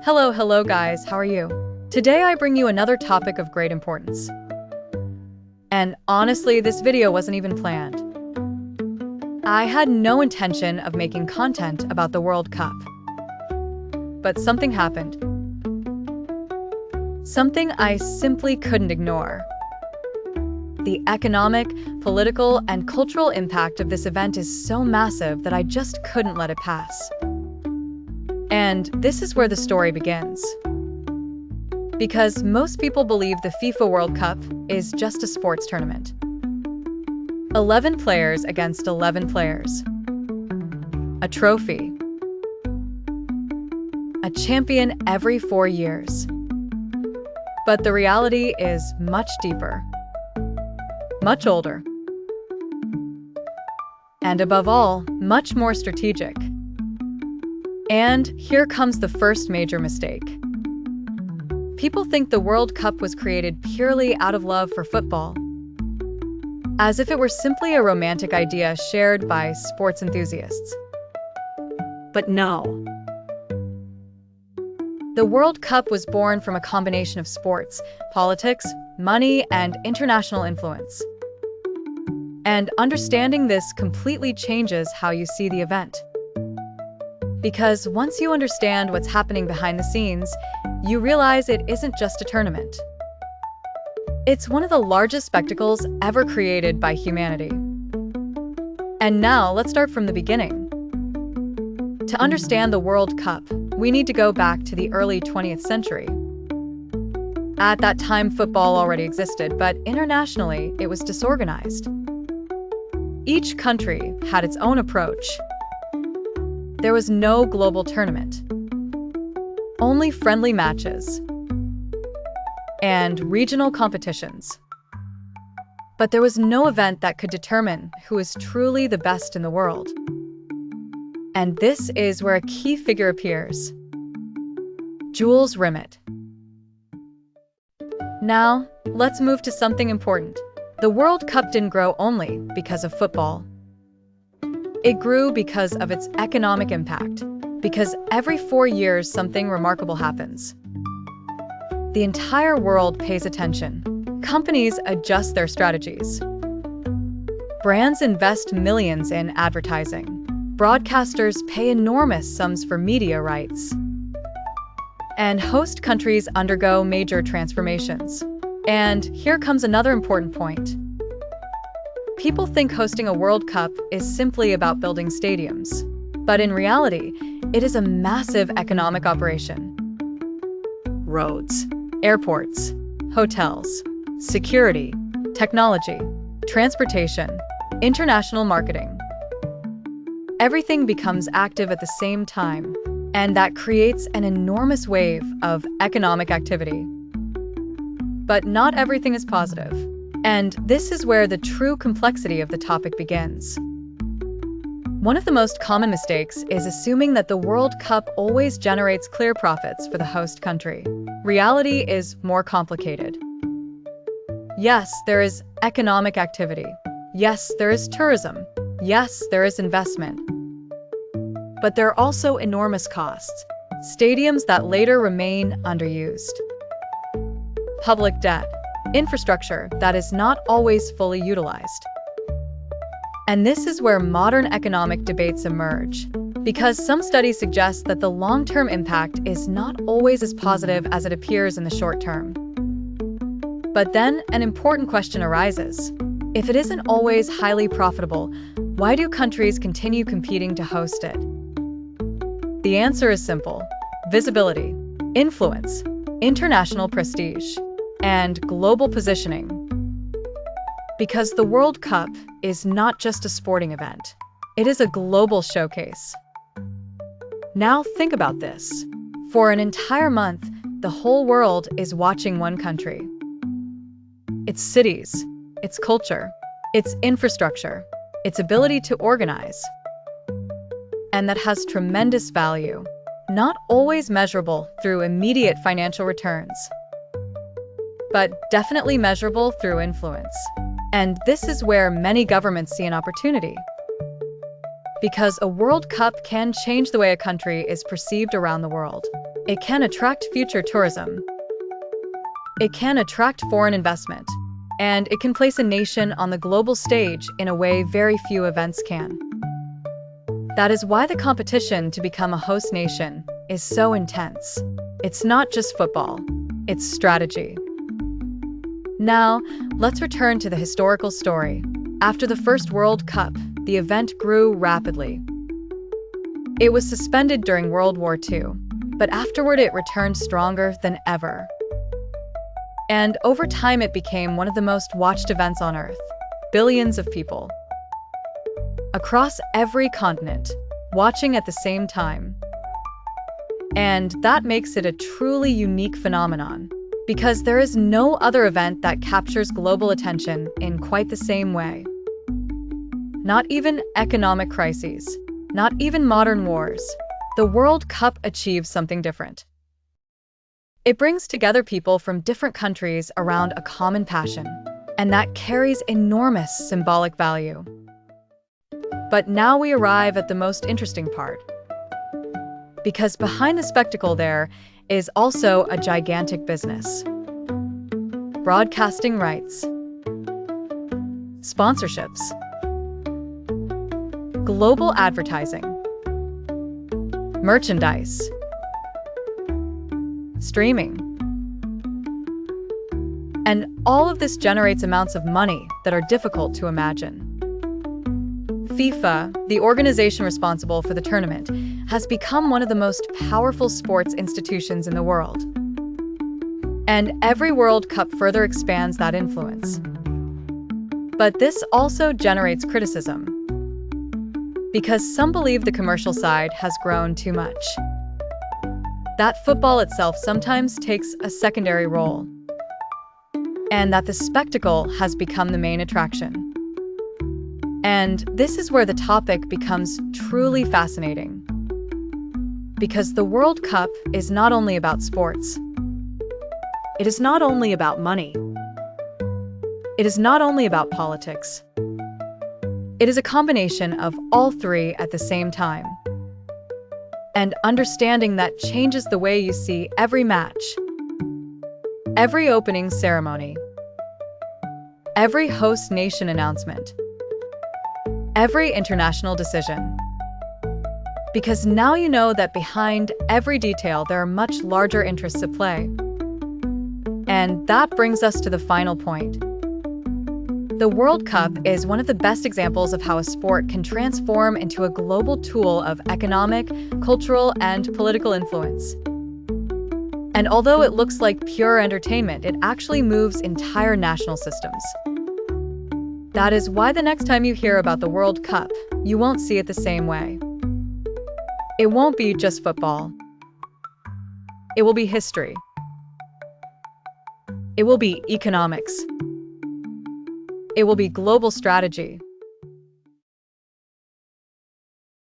Hello guys, how are you? Today I bring you another topic of great importance. And honestly, this video wasn't even planned. I had no intention of making content about the World Cup. But something happened. Something I simply couldn't ignore. The economic, political, and cultural impact of this event is so massive that I just couldn't let it pass. And this is where the story begins. Because most people believe the FIFA World Cup is just a sports tournament. 11 players against 11 players. A trophy. A champion every 4 years. But the reality is much deeper. Much older. And above all, much more strategic. And here comes the first major mistake. People think the World Cup was created purely out of love for football, as if it were simply a romantic idea shared by sports enthusiasts. But no. The World Cup was born from a combination of sports, politics, money, and international influence. And understanding this completely changes how you see the event. Because once you understand what's happening behind the scenes, you realize it isn't just a tournament. It's one of the largest spectacles ever created by humanity. And now let's start from the beginning. To understand the World Cup, we need to go back to the early 20th century. At that time, football already existed, but internationally, it was disorganized. Each country had its own approach. There was no global tournament. Only friendly matches. And regional competitions. But there was no event that could determine who is truly the best in the world. And this is where a key figure appears. Jules Rimet. Now, let's move to something important. The World Cup didn't grow only because of football. It grew because of its economic impact, because every 4 years something remarkable happens. The entire world pays attention. Companies adjust their strategies. Brands invest millions in advertising. Broadcasters pay enormous sums for media rights. And host countries undergo major transformations. And here comes another important point. People think hosting a World Cup is simply about building stadiums. But in reality, it is a massive economic operation. Roads, airports, hotels, security, technology, transportation, international marketing. Everything becomes active at the same time, and that creates an enormous wave of economic activity. But not everything is positive. And this is where the true complexity of the topic begins. One of the most common mistakes is assuming that the World Cup always generates clear profits for the host country. Reality is more complicated. Yes, there is economic activity. Yes, there is tourism. Yes, there is investment. But there are also enormous costs. Stadiums that later remain underused. Public debt. Infrastructure that is not always fully utilized. And this is where modern economic debates emerge, because some studies suggest that the long-term impact is not always as positive as it appears in the short term. But then an important question arises. If it isn't always highly profitable, why do countries continue competing to host it? The answer is simple: visibility, influence, international prestige, and global positioning. Because the World Cup is not just a sporting event, it is a global showcase. Now think about this. For an entire month, the whole world is watching one country. Its cities, its culture, its infrastructure, its ability to organize. And that has tremendous value, not always measurable through immediate financial returns, but definitely measurable through influence. And this is where many governments see an opportunity. Because a World Cup can change the way a country is perceived around the world. It can attract future tourism. It can attract foreign investment. And it can place a nation on the global stage in a way very few events can. That is why the competition to become a host nation is so intense. It's not just football, it's strategy. Now, let's return to the historical story. After the first World Cup, the event grew rapidly. It was suspended during World War II, but afterward it returned stronger than ever. And over time it became one of the most watched events on Earth. Billions of people across every continent watching at the same time. And that makes it a truly unique phenomenon, because there is no other event that captures global attention in quite the same way. Not even economic crises, not even modern wars. The World Cup achieves something different. It brings together people from different countries around a common passion, and that carries enormous symbolic value. But now we arrive at the most interesting part. Because behind the spectacle there is also a gigantic business. Broadcasting rights, sponsorships, global advertising, merchandise, streaming. And all of this generates amounts of money that are difficult to imagine. FIFA, the organization responsible for the tournament, has become one of the most powerful sports institutions in the world. And every World Cup further expands that influence. But this also generates criticism, because some believe the commercial side has grown too much. That football itself sometimes takes a secondary role, and that the spectacle has become the main attraction. And this is where the topic becomes truly fascinating. Because the World Cup is not only about sports. It is not only about money. It is not only about politics. It is a combination of all three at the same time. And understanding that changes the way you see every match, every opening ceremony, every host nation announcement, every international decision. Because now you know that behind every detail there are much larger interests at play. And that brings us to the final point. The World Cup is one of the best examples of how a sport can transform into a global tool of economic, cultural, and political influence. And although it looks like pure entertainment, it actually moves entire national systems. That is why the next time you hear about the World Cup, you won't see it the same way. It won't be just football. It will be history. It will be economics. It will be global strategy.